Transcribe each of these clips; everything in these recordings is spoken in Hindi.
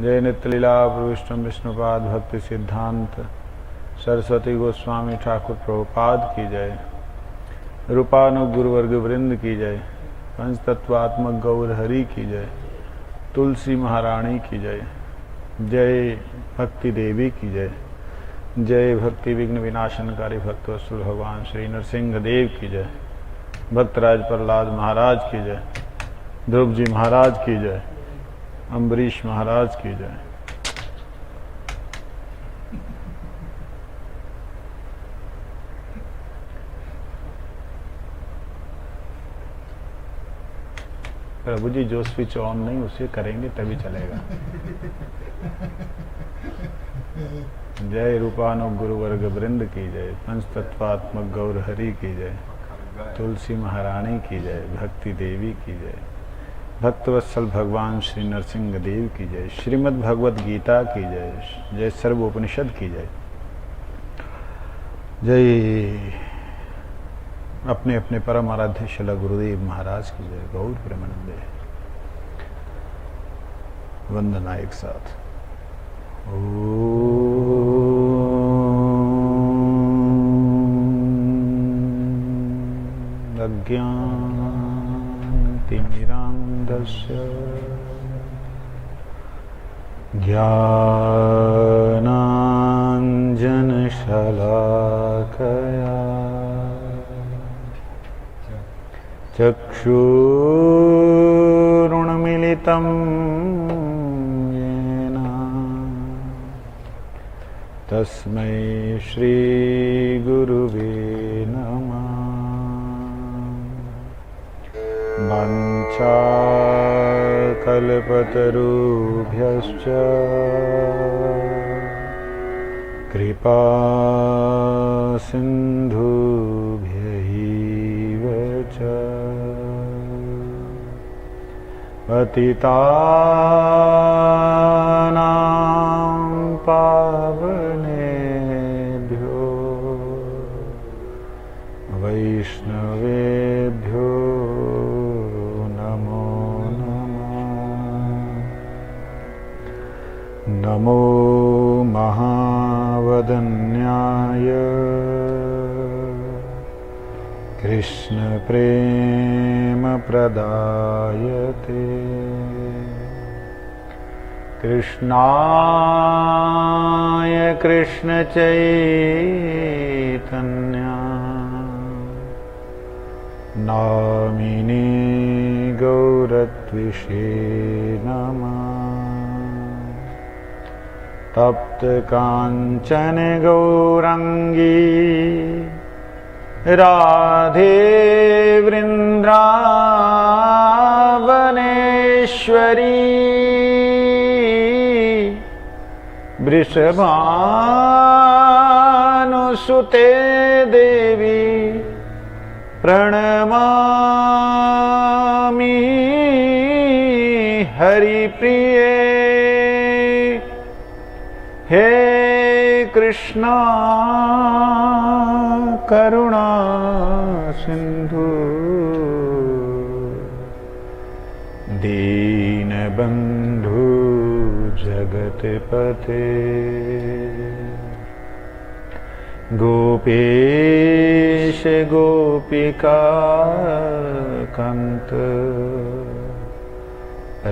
जय नित्यलीला प्रविष्टम विष्णुपाद भक्ति सिद्धांत सरस्वती गोस्वामी ठाकुर प्रभुपाद की जय। रूपानुग गुरुवर्ग वृंद की जय। पंचतत्वात्मक गौर हरि की जय। तुलसी महारानी की जय। जय भक्ति देवी की जय। जय भक्ति विघ्न विनाशनकारी भक्तवत्सल भगवान श्री नरसिंह देव की जय। भक्तराज प्रहलाद महाराज की जय। ध्रुव जी महाराज की जय। अम्बरीश महाराज की जय। प्रभु जी जो स्विच ऑन नहीं उसे करेंगे तभी चलेगा। जय रूपानुग गुरुवर्ग वृंद की जय। पंचतत्वात्मक गौर हरि की जय। तुलसी महारानी की जय। भक्ति देवी की जय। भक्तवत्सल भगवान श्री नरसिंह देव की जय। श्रीमद् भगवद गीता की जय। जय सर्वोपनिषद की जय। जय अपने अपने परम आराध्य शिला गुरुदेव महाराज की जय। गौर प्रेमानंदे। वंदना एक साथ। अज्ञानतिमिरान्धस्य ज्ञानाञ्जनशलाकया चक्षुरुन्मिलितं येन तस्मै श्रीगुरुवे नमः। वाञ्छाकल्पतरुभ्यश्च कृपा सिन्धुभ्यैव च पतितानां पावनेभ्यो वैष्णवेभ्यो नमो नमः। नमो महावदन्याय कृष्ण प्रेम प्रदायते कृष्णाय कृष्ण चैतन्य नामिने गौरत्विषे नमः। तप्त कांचन गौरांगी राधे वृंदावनेश्वरी वृषभानुसुते देवी प्रणमामि हरिप्रिये। हे कृष्णा करुणा सिंधु दीनबंधु जगतपते गोपेश गोपिका कांत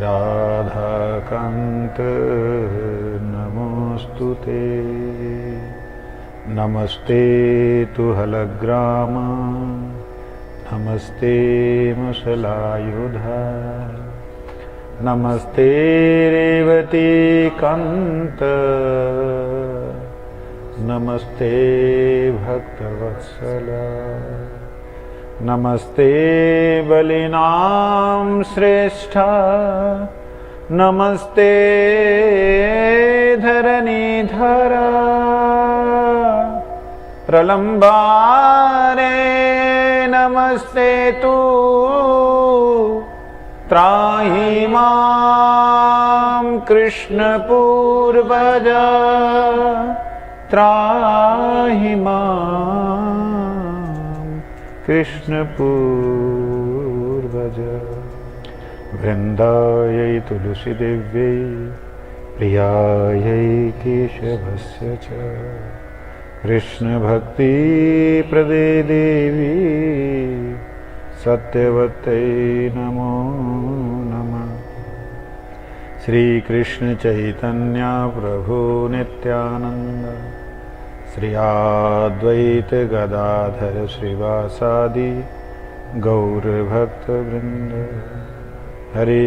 राधा कांत नमोस्तुते। नमस्ते तुहलग्राम नमस्ते मुसलायुधा नमस्ते रेवती कांत नमस्ते भक्तवत्सला नमस्ते बलिनां श्रेष्ठा नमस्ते धरणीधरा प्रलम्बारे नमस्ते तु त्राहि मां कृष्ण पूर्वजा त्राहि मां कृष्ण पूर्वजा। वृन्दायै तुलसी देव्यै प्रियायै केशवस्य च कृष्णभक्तिप्रदे देवी सत्यवत्यै नमो नमः। श्रीकृष्ण चैतन्य प्रभु नित्यानंद श्री अद्वैत गदाधर श्रीवासादि गौरभक्तवृंद। हरे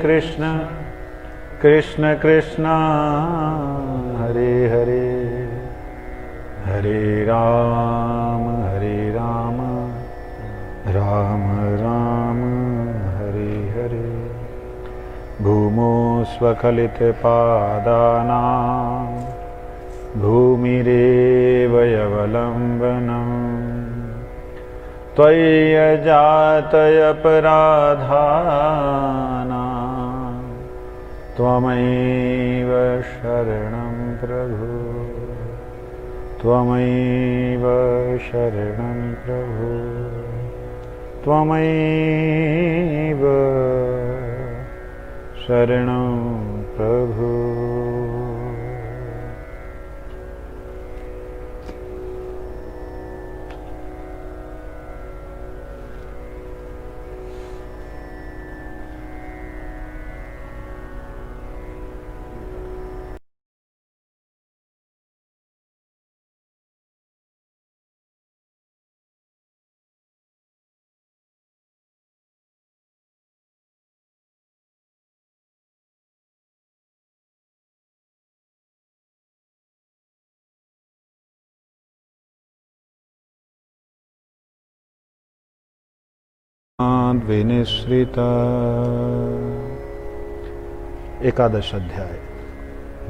कृष्ण कृष्ण कृष्ण हरे हरे, हरे राम राम राम हरे हरे। भूमौ स्वखलितपादानां भूमिरेव यवलम्बनम् त्वय्यजातयपराधानां त्वमैव शरणं प्रभु, त्वमैव शरणं प्रभु, त्वमैव शरणं प्रभु। विनिश्रिता। एकादश अध्याय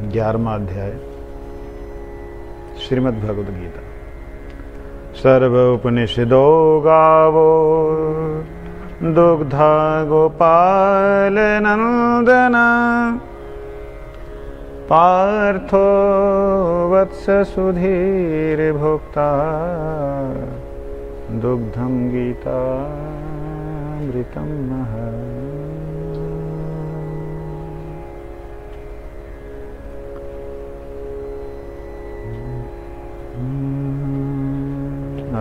11वां अध्याय श्रीमद् भगवद गीता। सर्व उपनिषदो गावो दुग्धा गोपाल नंदन पार्थो वत्स सुधीर भोक्ता दुग्धं गीता अमृतं महत्।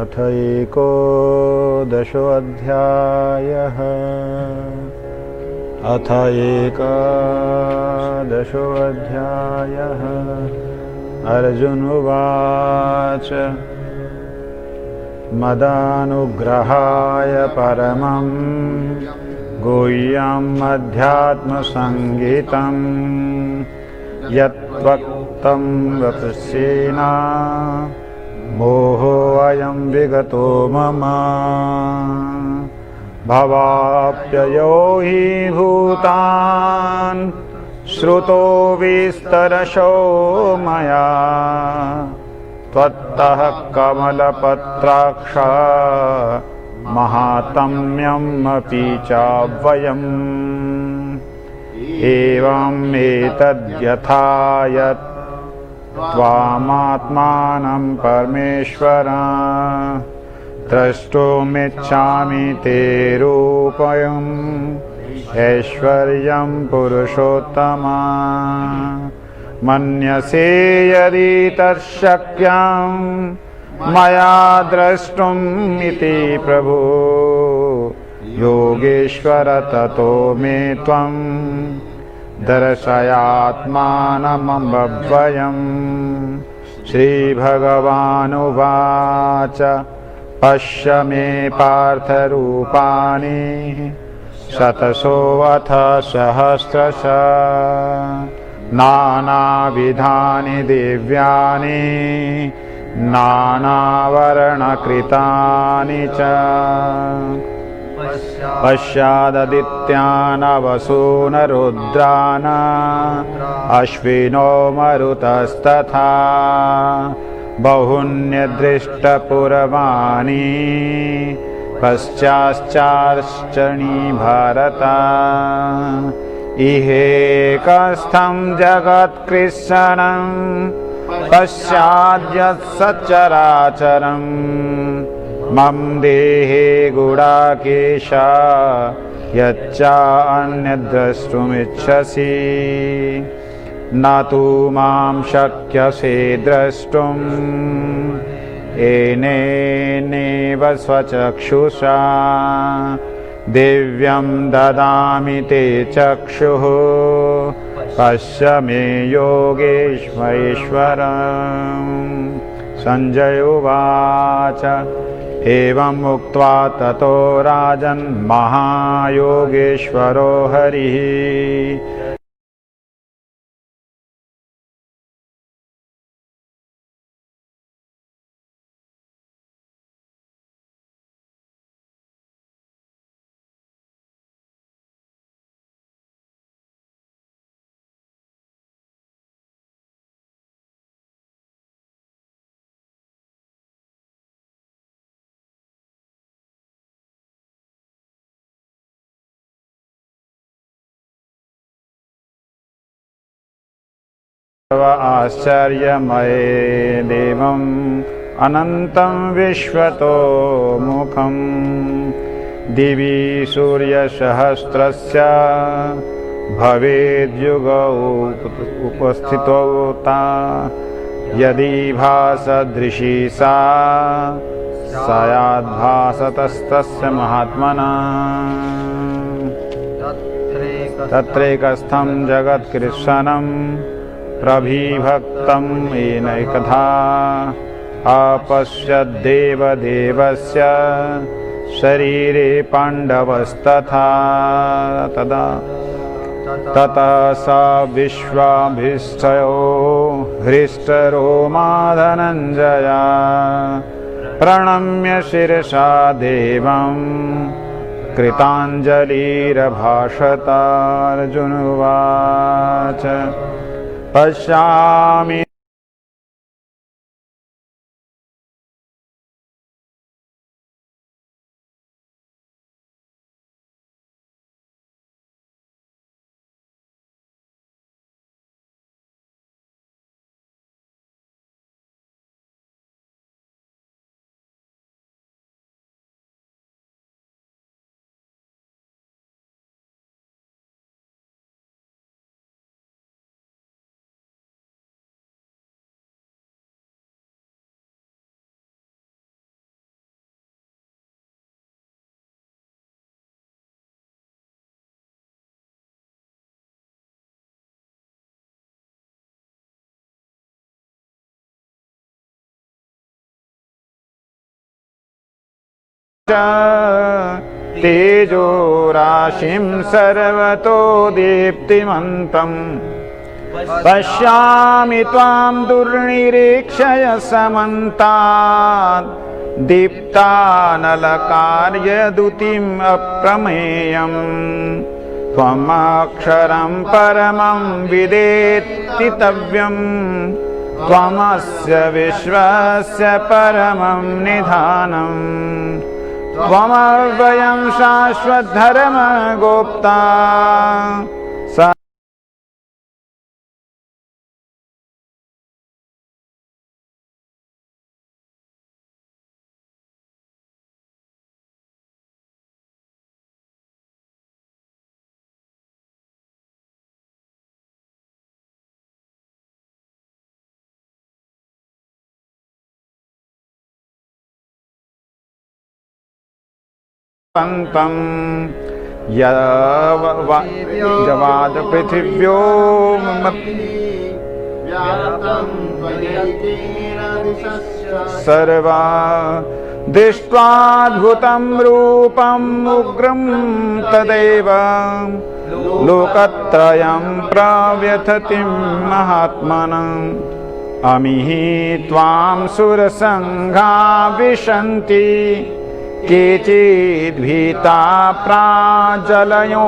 अथ एकोदशोऽध्यायः। अथ एकादशोऽध्यायः। अर्जुन उवाच मदानुग्रहाय परमं गुह्यम् अध्यात्मसंगीतं यत्वक्तं वपुष्येन मोहोऽयं विगतो मम। भवाप्ययो हि भूतान् श्रुतो विस्तरशो मया त्वत्तः कमलपत्राक्ष महात्म्यमपि चाव्ययम्। एवमेतद्यथा यत् त्वामात्मानं परमेश्वर द्रष्टुमिच्छामि ते रूपम् ऐश्वर्यं पुरुषोत्तम। मन्यसे यदि तच्छक्यं मया द्रष्टुम् इति प्रभु योगेश्वर ततो मे त्वं दर्शयात्मानमव्ययम्। श्रीभगवानुवाच पश्य मे पार्थरूपाणि शतशोऽथ सहस्रशः नानाविधानि दिव्यानि नानावर्णकृतानि च। पश्याददित्यान् वसून् रुद्रान् अश्विनो मरुतस्तथा बहुन्यदृष्टपूर्वाणि पश्चाश्चार्चणी भारत। इहेकस्थं जगत्कृत्स्नं पश्चाद्यत्सचराचरम् मम देहे गुडाकेश यच्चान्यद्द्रष्टुमिच्छसि न तु मां शक्यसे द्रष्टुम् येनेनैव स्वचक्षुषा दिव्यं ददामि ते चक्षुः पश्य मे योगेश्वरम्। संजय उवाच एवम् उक्त्वा ततो राजन् महायोगेश्वरो हरिः आश्चर्यमये देवम् अनन्तं विश्वतो मुखम् दिवि सूर्यसहस्रस्य भवेद्युगौ उपस्थितो ता यदि भासदृशी सा स्याद्भासतस्तस्य महात्मना तत्रैकस्थं जगत्कृत्स्नं प्रभिभक्तं येनैकधा अपश्यद्देवदेवस्य शरीरे पाण्डवस्तथा तदा ततः स विश्वाभीष्टयो हृष्टरोमा धनञ्जया प्रणम्य शिरसा देवं कृताञ्जलिरभाषत। अर्जुन उवाच पश्यामि तेजो राशिं सर्वतो दीप्तिमन्तम् पश्यामि त्वां दुर्निरीक्ष्य समन्तात् दीप्तानलकार्यद्युतिम् अप्रमेयम् त्वमक्षरं परमं विदेतितव्यम् त्वमस्य विश्वस्य परमं निधानम् त्वमव्ययं शाश्वतधर्मगोप्ता जवाद पृथिव्यो सर्वा दृष्ट्वाद्भुतं रूपम् उग्रं तदैव लोकत्रयं प्रव्यथतिं महात्मनम् अमिः त्वां सुरसङ्घा विशन्ति केचिद्भीता प्राजलयो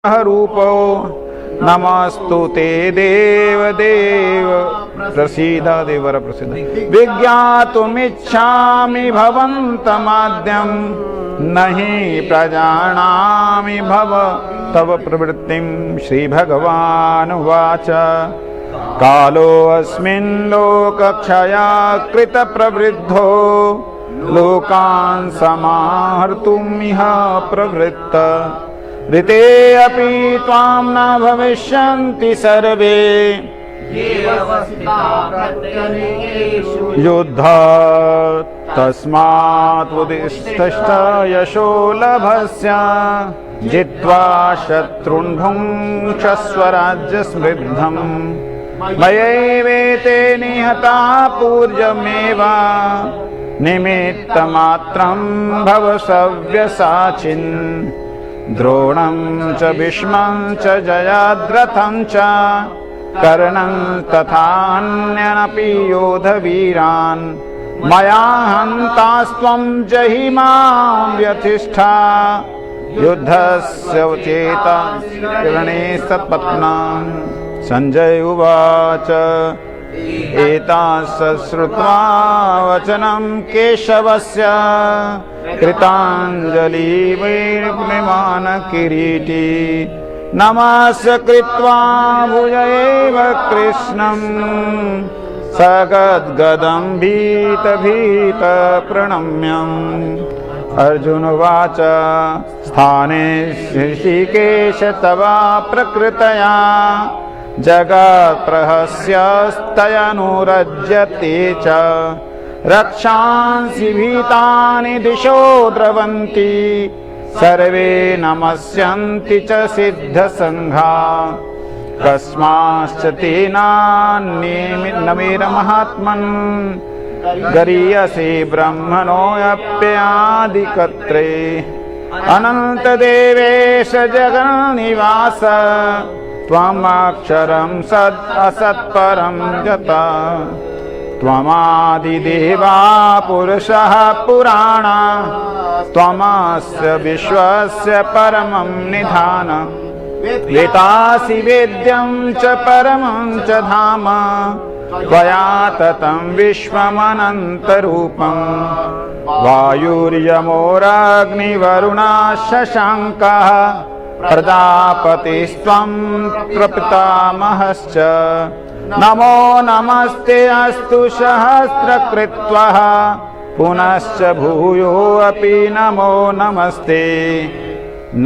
रूपो नमस्तु ते देवदेव प्रसीद देवर प्रसीद विज्ञातुमिच्छामि भवन्तमाद्यं नहि प्रजानामि भव तव प्रवृत्तिं श्रीभगवानुवाच कालोऽस्मिन् लोकक्षया कृतप्रवृद्धो लोकान् समाहर्तुमिह प्रवृत्त ऋते अपि त्वां न भविष्यन्ति सर्वे युद्धात् तस्मात् उदिष्ठ यशो लभस्य जित्वा शत्रून् भुङ्क्षस्व राज्यसमृद्धम् मयैवेते निहता पूर्वमेव निमित्तमात्रं भव सव्यसाचिन् द्रोणं च भीष्मं च जयाद्रथं च कर्णं तथान्यनपि योधवीरान् मया हन्तास्त्वं जहिमां व्यथिष्ठा युद्धस्य चेता किरणे सत्पत्नान् संजय उवाच एतास श्रुत्वा वचनं केशवस्य कृताञ्जलिर्विमान किरीटी नमस्कृत्वा भुजैव कृष्णं सगद्गदं भीत प्रणम्यम् अर्जुन उवाच स्थाने ऋषिकेश तवा प्रकृतया जगत्प्रहस्यस्तयनुरज्यते च रक्षांसि भीतानि दिशो द्रवन्ति सर्वे नमस्यन्ति च सिद्धसङ्घा कस्माश्च तेनान्येनमेरमहात्मन् गरीयसे ब्रह्मणोऽप्यादिकर्त्रे अनन्तदेवेश जगन्निवास त्वमक्षरं सत् असत्परं यता त्वमादिदेवा पुरुषः पुराण त्वमस्य विश्वस्य परमं निधान वेतासि वेद्यं च परमं च धाम त्वया ततं विश्वमनन्तरूपं वायुर्यमोरग्निवरुणः शशाङ्कः प्रजापतिस्त्वं प्रपितामहश्च नमो नमस्ते अस्तु सहस्रकृत्वः पुनश्च भूयोऽपि नमो नमस्ते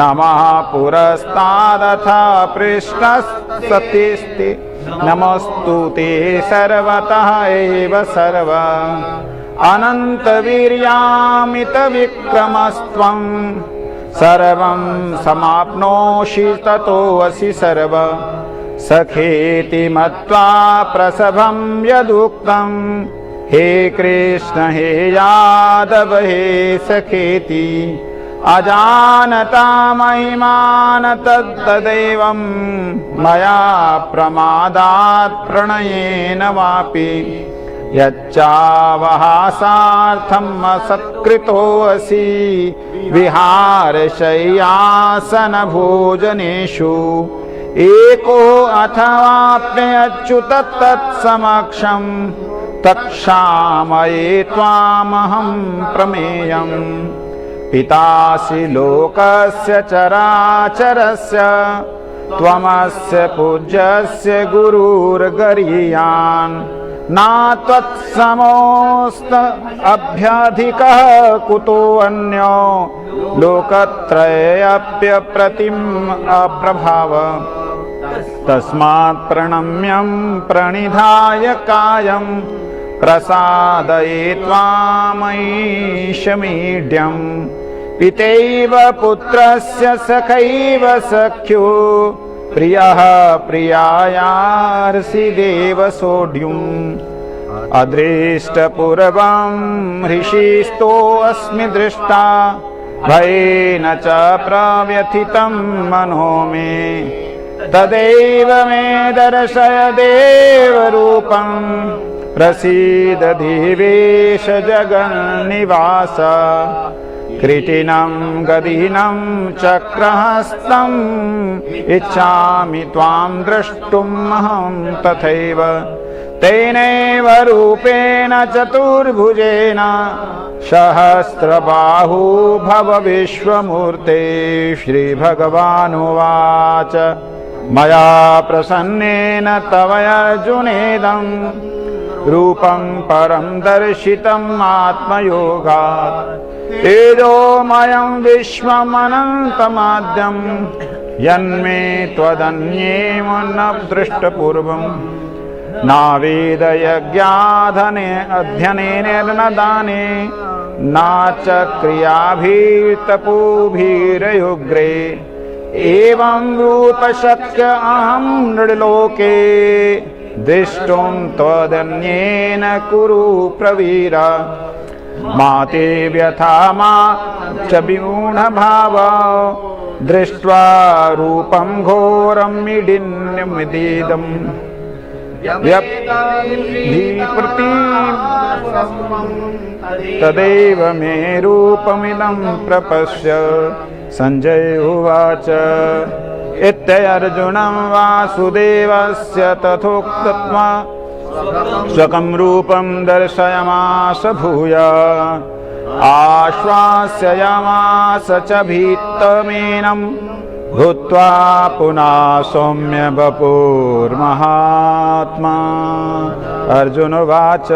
नमः पुरस्तादथा पृष्ठस्ततिस्ते नमस्तु ते सर्वतः एव सर्व अनन्तवीर्यामितविक्रमस्त्वं सर्वं समाप्नोषि ततोऽसि सर्व सखेति मत्वा प्रसभं यदुक्तं हे कृष्ण हे यादव हे सखेति अजानता महिमान तद्देवं मया प्रमादात् प्रणयेन वापि यच्चावहासार्थम् असत्कृतोऽसि विहारशय्यासनभोजनेषु एको अथवाप्यच्युत तत्समक्षं तत्क्षामये त्वामहं प्रमेयम् पितासि लोकस्य चराचरस्य त्वमस्य पूज्यस्य गुरुर्गरीयान् नात्वत्समोऽस्त अभ्यधिकः कुतोऽन्यो लोकत्रयेऽप्यप्रतिम अप्रभाव तस्मात् प्रणम्यं प्रणिधाय कायं प्रसादये त्वामईशमीड्यम् पितैव पुत्रस्य सखैव सख्यो प्रियः प्रियायार्षि देव सोढ्युम् अदृष्टपूर्वं हृषिस्तोऽस्मि दृष्टा भयेन च प्रव्यथितं मनो मे तदैव मे दर्शय देवरूपं प्रसीद देवेश जगन्निवास कृटिनं गदिनं चक्रहस्तम् इच्छामि त्वां द्रष्टुमहं तथैव तेनैव रूपेण चतुर्भुजेन सहस्रबाहु भव विश्वमूर्ते। श्रीभगवानुवाच मया प्रसन्नेन तव अर्जुनेदं रूपं परं दर्शितम् आत्मयोगात् तेजोमयं विश्वमनन्तमाद्यं यन्मे त्वदन्येव न दृष्टपूर्वम् नावेदयज्ञाधने अध्ययनेन न दाने न च क्रियाभितपोभिरयुग्रे एवं रूप शक्य अहं नृलोके दृष्टुं त्वदन्येन कुरु प्रवीरा। मा ते व्यथा मा च विमूढभाव दृष्ट्वा रूपं घोरं मीडिन्यमिदम् तदेव मे रूपमिदं प्रपश्य। संजय उवाच इत्यर्जुनं वासुदेवस्य तथोक्त्वा स्वकं रूपं दर्शयामास भूय आश्वास्ययामास च भीतमेनं भूत्वा पुनः सौम्य वपुर्महात्मा। अर्जुन उवाच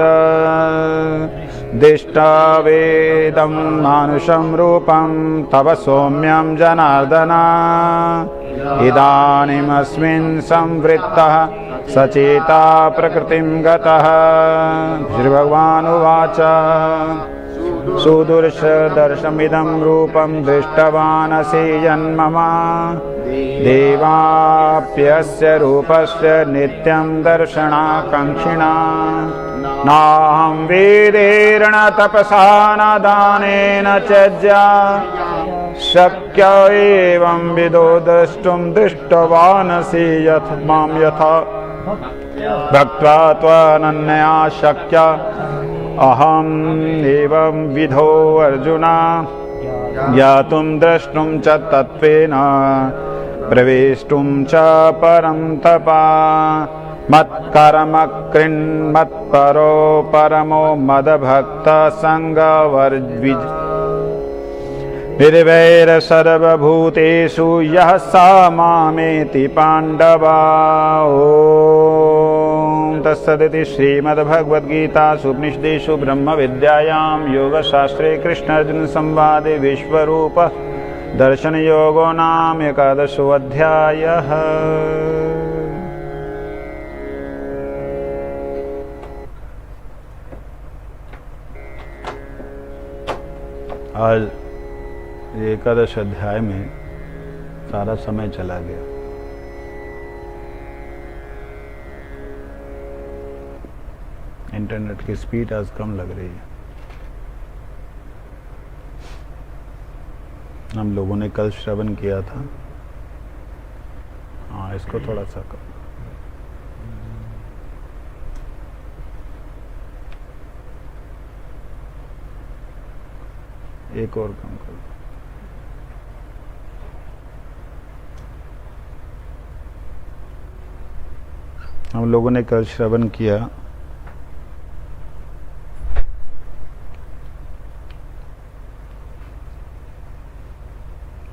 दृष्टवेदं मानुषं रूपं तव सौम्यं जनार्दन इदानीमस्मिन् संवृत्तः सचेता प्रकृतिं गतः। श्रीभगवानुवाच सुदुर्शदर्शमिदं रूपं दृष्टवानसि जन्मम देवाप्यस्य रूपस्य नित्यं दर्शनाकाङ्क्षिणा। नाहं वेदेन तपसा न दानेन चज्या शक्य एवं विदो द्रष्टुं दृष्टवानसि मां यथा भक्त्वा त्वनन्या शक्य अहम् एवं विधो अर्जुन ज्ञातुं द्रष्टुं च तत्त्वेन प्रवेष्टुं च परं तपा। मत्कर्म कृन्मत्परो परमो मद्भक्तसङ्गवर्जितः निर्वैर सर्वभूतेषु यः स मामेति पाण्डवा। ॐ तत्सदिति श्रीमद्भगवद्गीतासु उपनिषदेषु ब्रह्मविद्यायां योगशास्त्रे कृष्णार्जुन संवादे विश्वरूप दर्शनयोगो नाम एकादशोऽध्यायः। आज एकादश अध्याय में सारा समय चला गया। इंटरनेट की स्पीड आज कम लग रही है। हम लोगों ने कल श्रवण किया था। हाँ, इसको थोड़ा सा कम। एक और कम करो। हम लोगों ने कल श्रवण किया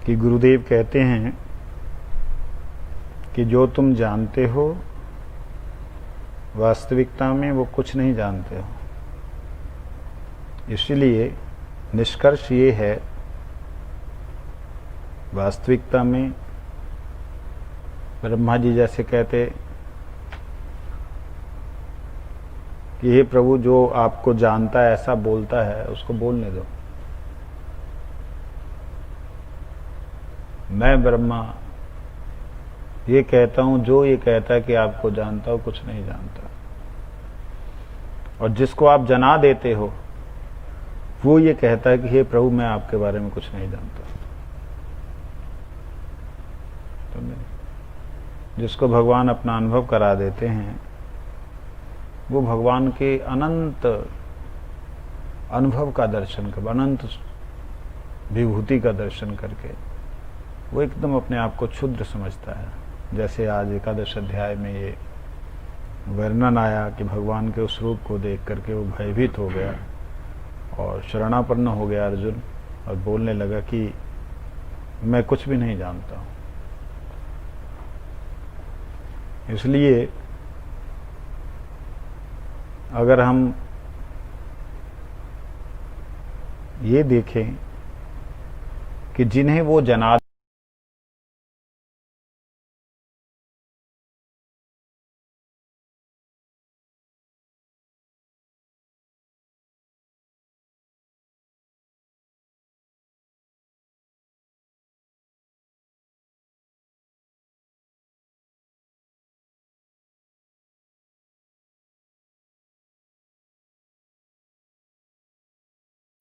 कि गुरुदेव कहते हैं कि जो तुम जानते हो वास्तविकता में वो कुछ नहीं जानते हो। इसलिए निष्कर्ष ये है वास्तविकता में ब्रह्मा जी जैसे कहते कि हे प्रभु, जो आपको जानता है ऐसा बोलता है उसको बोलने दो। मैं ब्रह्मा ये कहता हूं, जो ये कहता है कि आपको जानता हो कुछ नहीं जानता। और जिसको आप जना देते हो वो ये कहता है कि हे प्रभु, मैं आपके बारे में कुछ नहीं जानता। तो जिसको भगवान अपना अनुभव करा देते हैं वो भगवान के अनंत अनुभव का दर्शन कर, अनंत विभूति का दर्शन करके वो एकदम अपने आप को क्षुद्र समझता है। जैसे आज एकादश अध्याय में ये वर्णन आया कि भगवान के उस रूप को देख करके वो भयभीत हो गया और शरणापन्न हो गया अर्जुन, और बोलने लगा कि मैं कुछ भी नहीं जानता हूं। इसलिए अगर हम ये देखें कि जिन्हें वो जनादेश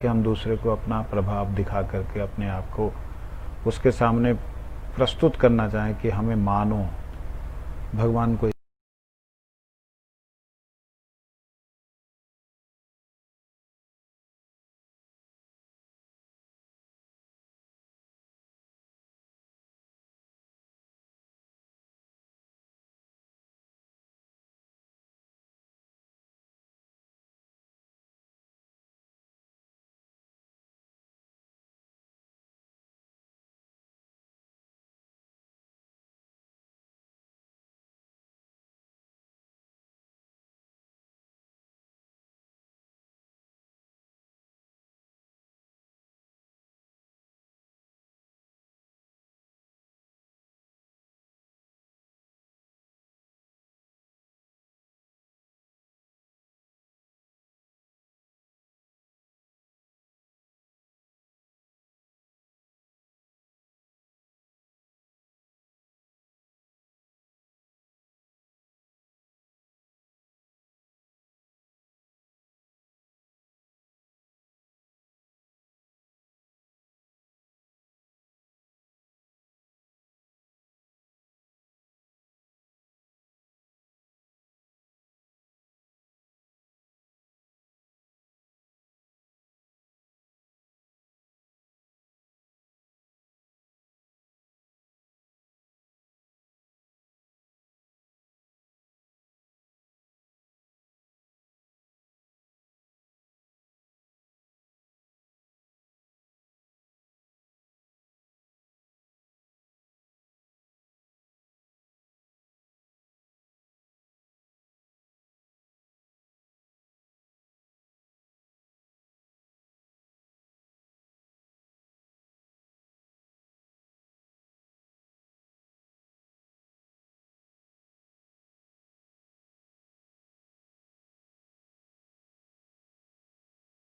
कि हम दूसरे को अपना प्रभाव दिखा करके अपने आप को उसके सामने प्रस्तुत करना चाहें कि हमें मानो, भगवान को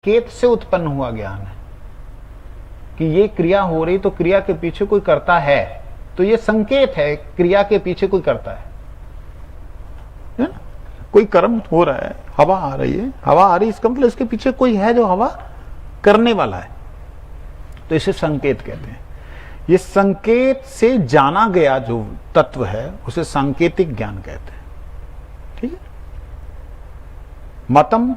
संकेत से उत्पन्न हुआ ज्ञान है कि ये क्रिया हो रही तो क्रिया के पीछे कोई करता है, तो ये संकेत है क्रिया के पीछे कोई करता है ना? कोई कर्म हो रहा है, हवा आ रही है, हवा आ रही इसका मतलब इसके पीछे कोई है जो हवा करने वाला है, तो इसे संकेत कहते हैं। ये संकेत से जाना गया जो तत्व है उसे सांकेतिक ज्ञान कहते हैं। ठीक है। मतम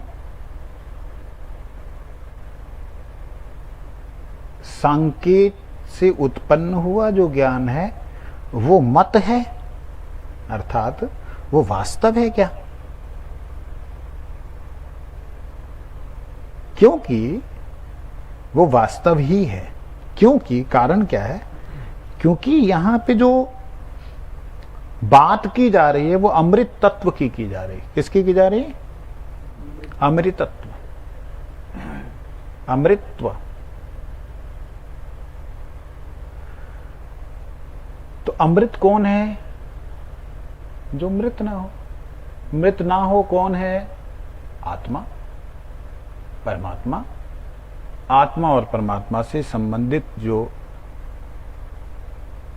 संकेत से उत्पन्न हुआ जो ज्ञान है वो मत है, अर्थात वो वास्तव है क्या? क्योंकि वो वास्तव ही है। क्योंकि कारण क्या है? क्योंकि यहां पे जो बात की जा रही है वो अमृत तत्व की जा रही है। किसकी की जा रही है? अमृतत्व, अमृतत्व। तो अमृत कौन है? जो मृत ना हो। मृत ना हो कौन है? आत्मा, परमात्मा। आत्मा और परमात्मा से संबंधित जो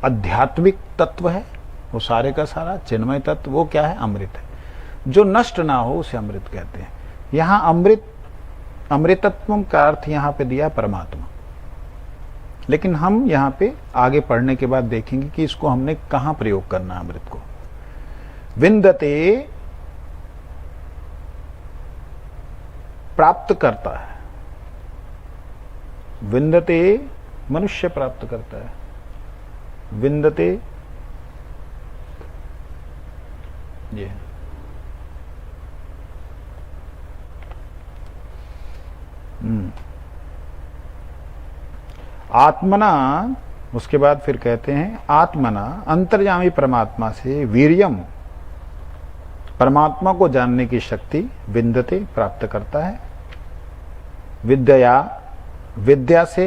आध्यात्मिक तत्व है वो सारे का सारा चिन्मय तत्व वो क्या है? अमृत है। जो नष्ट ना हो उसे अमृत कहते हैं। यहां अमृत, अमृतत्व का अर्थ यहां पे दिया परमात्मा, लेकिन हम यहां पे आगे पढ़ने के बाद देखेंगे कि इसको हमने कहां प्रयोग करना है अमृत को। विंदते प्राप्त करता है, विंदते मनुष्य प्राप्त करता है। विंदते ये आत्मना, उसके बाद फिर कहते हैं आत्मना अंतर्यामी परमात्मा से वीर्यम, परमात्मा को जानने की शक्ति विंदते प्राप्त करता है। विद्या, विद्या से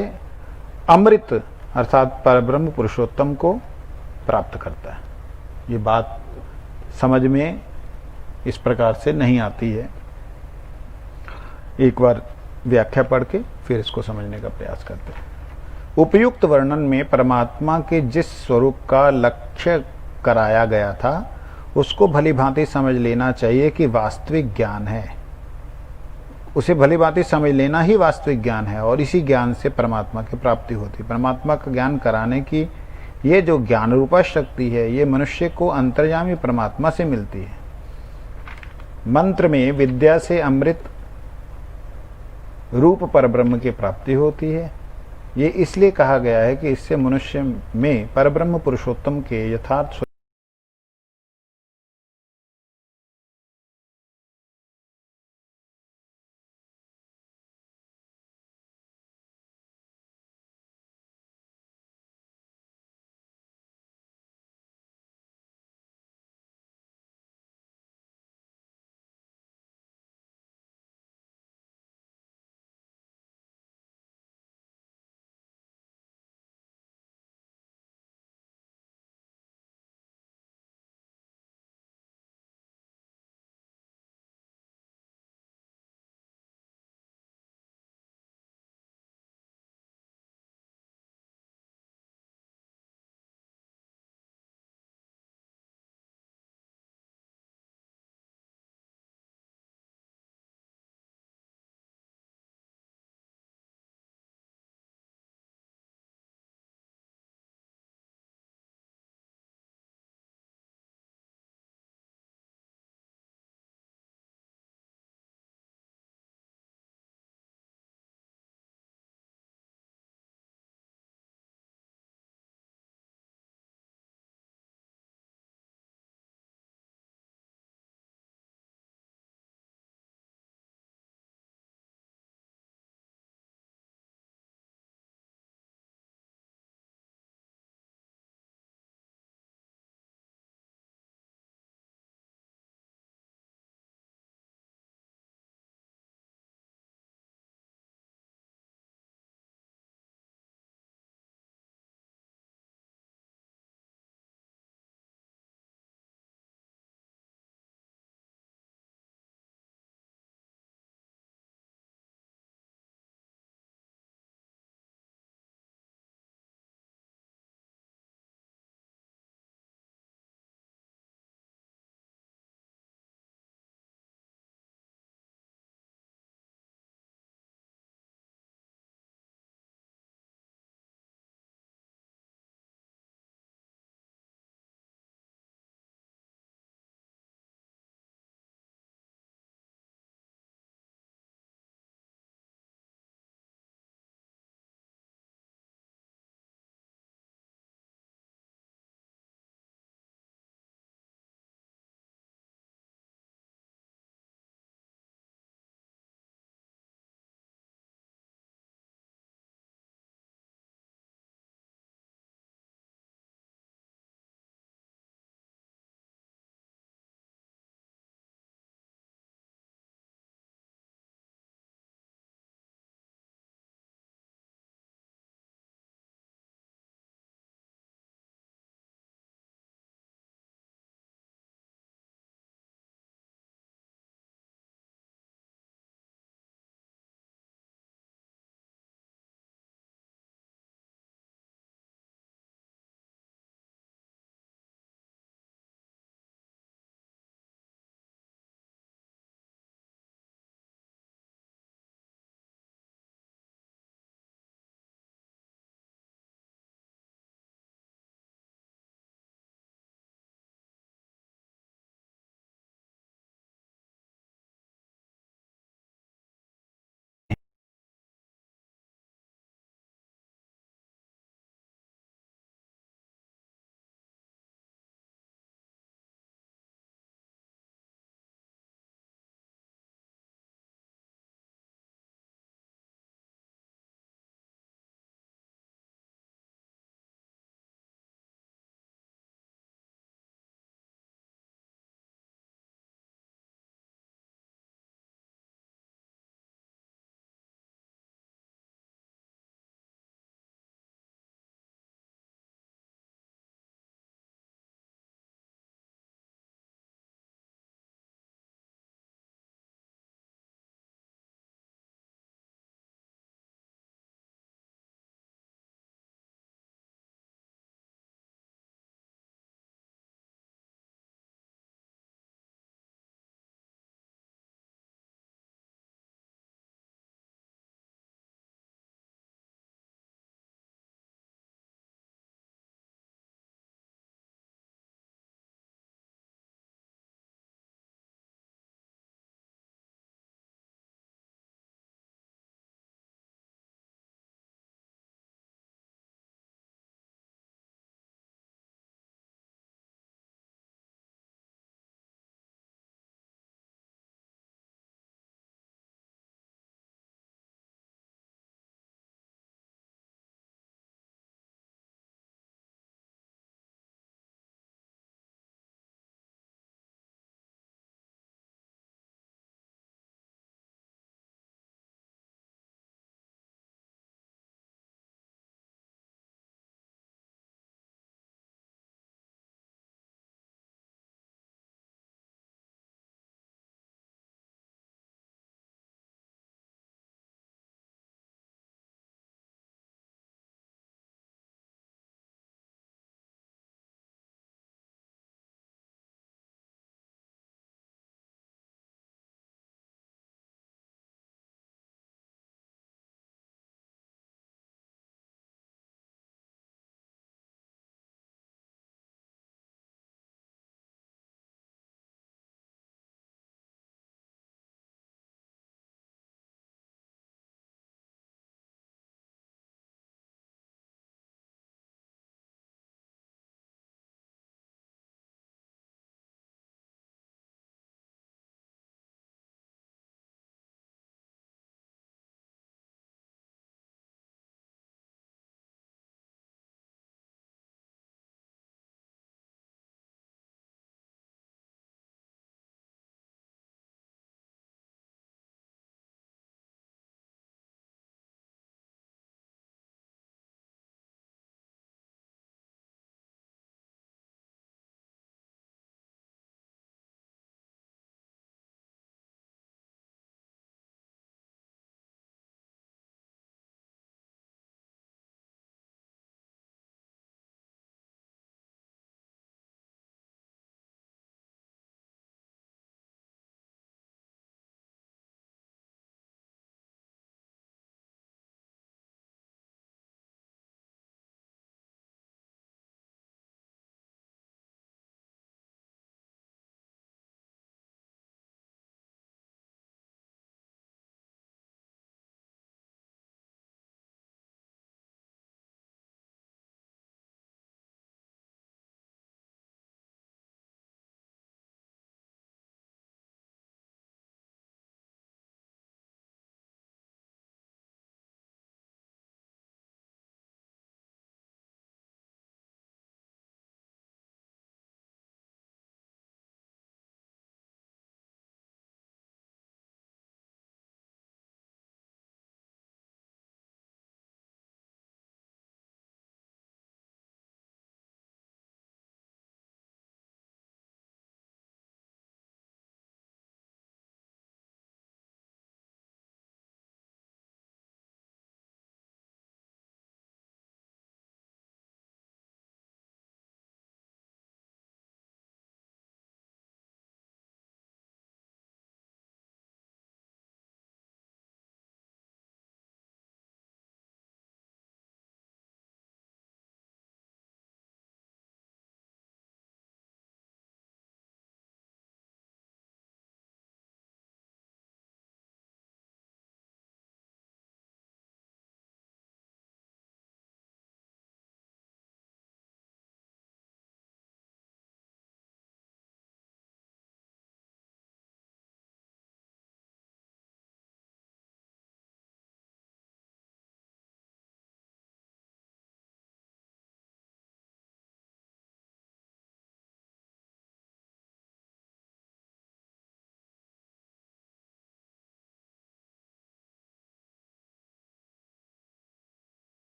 अमृत अर्थात परब्रह्म पुरुषोत्तम को प्राप्त करता है। ये बात समझ में इस प्रकार से नहीं आती है, एक बार व्याख्या पढ़ के फिर इसको समझने का प्रयास करते हैं। उपयुक्त वर्णन में परमात्मा के जिस स्वरूप का लक्ष्य कराया गया था उसको भली भांति समझ लेना चाहिए कि वास्तविक ज्ञान है। उसे भली भांति समझ लेना ही वास्तविक ज्ञान है और इसी ज्ञान से परमात्मा की प्राप्ति होती है। परमात्मा का ज्ञान कराने की ये जो ज्ञान रूपा शक्ति है ये मनुष्य को अंतर्यामी परमात्मा से मिलती है। मंत्र में विद्या से अमृत रूप परब्रह्म की प्राप्ति होती है। ये इसलिए कहा गया है कि इससे मनुष्य में परब्रह्म पुरुषोत्तम के यथार्थ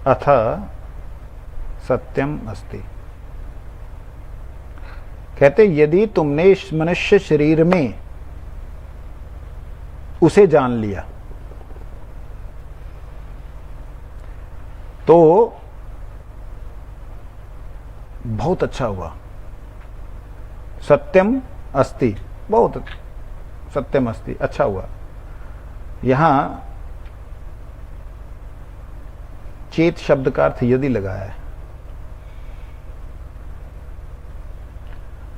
अथ सत्यम अस्ति। कहते यदि तुमने इस मनुष्य शरीर में उसे जान लिया तो बहुत अच्छा हुआ। सत्यम अस्ति, बहुत सत्यम अस्ति, अच्छा हुआ। यहां चेत शब्द का अर्थ यदि लगाया है।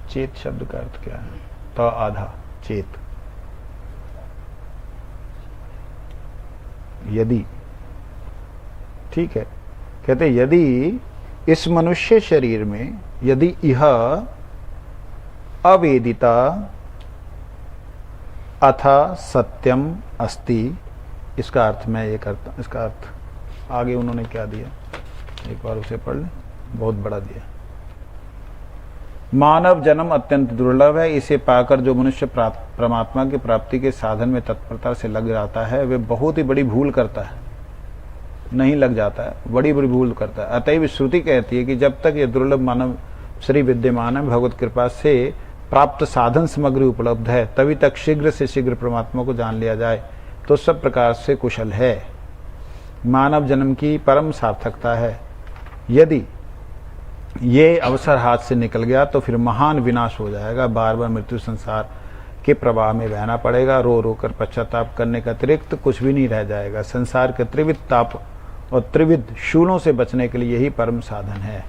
चेत शब्द का अर्थ क्या है? तो आधा चेत, यदि, ठीक है। कहते यदि इस मनुष्य शरीर में यदि यह अवेदिता अथ सत्यम अस्ति, इसका अर्थ मैं ये करता, इसका अर्थ आगे उन्होंने क्या दिया, एक बार उसे पढ़ लें, बहुत बड़ा दिया। मानव जन्म अत्यंत दुर्लभ है, इसे पाकर जो मनुष्य परमात्मा की प्राप्ति के साधन में तत्परता से लग जाता है वे बहुत ही बड़ी भूल करता है, नहीं लग जाता है, बड़ी बड़ी भूल करता है। अतएव श्रुति कहती है कि जब तक ये दुर्लभ मानव शरीर विद्यमान है, भगवत कृपा से प्राप्त साधन सामग्री उपलब्ध है, तभी तक शीघ्र से शीघ्र परमात्मा को जान लिया जाए तो सब प्रकार से कुशल है। मानव जन्म की परम सार्थकता है। यदि ये अवसर हाथ से निकल गया तो फिर महान विनाश हो जाएगा। बार बार मृत्यु संसार के प्रवाह में बहना पड़ेगा। रो रो कर पश्चाताप करने का अतिरिक्त कुछ भी नहीं रह जाएगा। संसार के त्रिविध ताप और त्रिविध शूलों से बचने के लिए यही परम साधन है।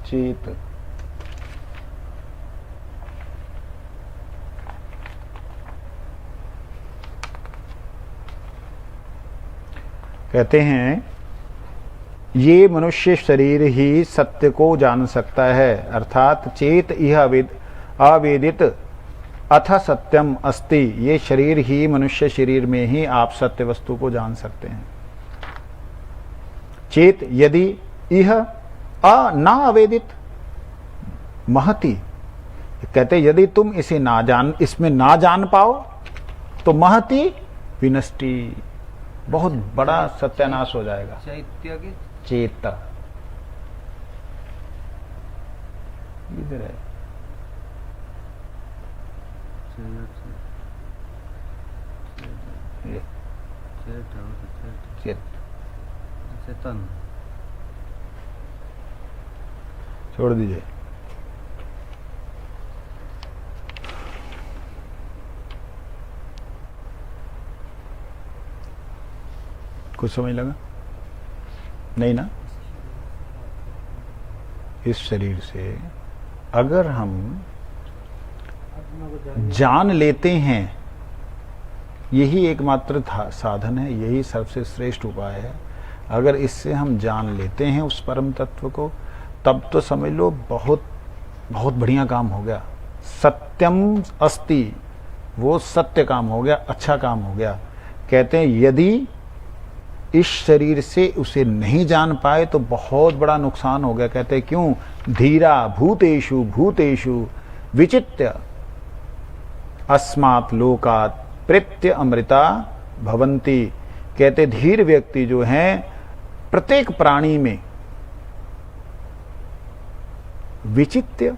चेत, कहते हैं ये मनुष्य शरीर ही सत्य को जान सकता है, अर्थात चेत यह अवेदित अथ सत्यम अस्ति, ये शरीर ही मनुष्य शरीर में ही आप सत्य वस्तु को जान सकते हैं। चेत यदि यह ना अवेदित महति, कहते यदि तुम इसे ना जान, इसमें ना जान पाओ तो महति विनष्टि, बहुत बड़ा सत्यानाश हो जाएगा। चैत्य की चेत इधर है, चेतन, छोड़ दीजिए। कुछ समझ लगा? नहीं ना? इस शरीर से अगर हम जान लेते हैं, यही एकमात्र साधन है, यही सबसे श्रेष्ठ उपाय है। अगर इससे हम जान लेते हैं उस परम तत्व को, तब तो समझ लो बहुत बहुत बढ़िया काम हो गया। सत्यम अस्ति, वो सत्य काम हो गया, अच्छा काम हो गया। कहते हैं यदि इस शरीर से उसे नहीं जान पाए तो बहुत बड़ा नुकसान हो गया। कहते हैं क्यों? धीरा भूतेषु भूतेषु विचित्य अस्मात् लोकात् प्रेत्य अमृता भवन्ति। कहते धीर व्यक्ति जो हैं प्रत्येक प्राणी में विचित्य,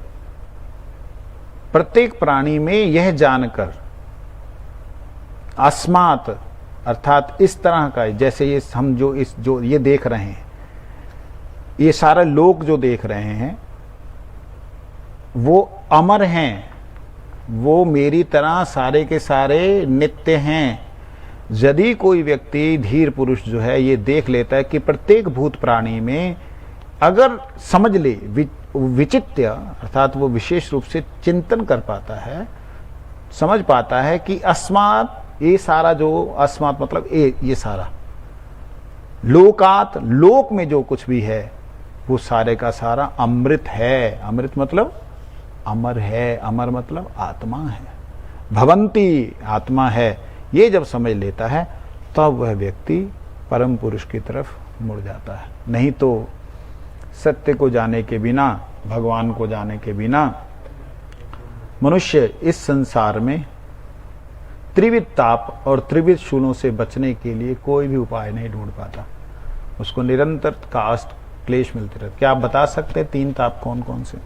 प्रत्येक प्राणी में यह जानकर, अस्मात् अर्थात इस तरह का, जैसे ये हम जो ये देख रहे हैं, ये सारे लोग जो देख रहे हैं वो अमर हैं, वो मेरी तरह सारे के सारे नित्य हैं। यदि कोई व्यक्ति धीर पुरुष जो है ये देख लेता है कि प्रत्येक भूत प्राणी में, अगर समझ ले विचित्य अर्थात वो विशेष रूप से चिंतन कर पाता है, समझ पाता है कि अस्मात्, ये सारा जो अस्मात् मतलब ये सारा, लोकात लोक में जो कुछ भी है वो सारे का सारा अमृत है। अमृत मतलब अमर है, अमर मतलब आत्मा है, भवंती आत्मा है। ये जब समझ लेता है तब वह व्यक्ति परम पुरुष की तरफ मुड़ जाता है। नहीं तो सत्य को जाने के बिना भगवान को जाने के बिना मनुष्य इस संसार में त्रिविध ताप और त्रिविध शूलों से बचने के लिए कोई भी उपाय नहीं ढूंढ पाता। उसको निरंतर कास्ट क्लेश मिलते रहते। क्या आप बता सकते हैं 3 ताप कौन कौन से?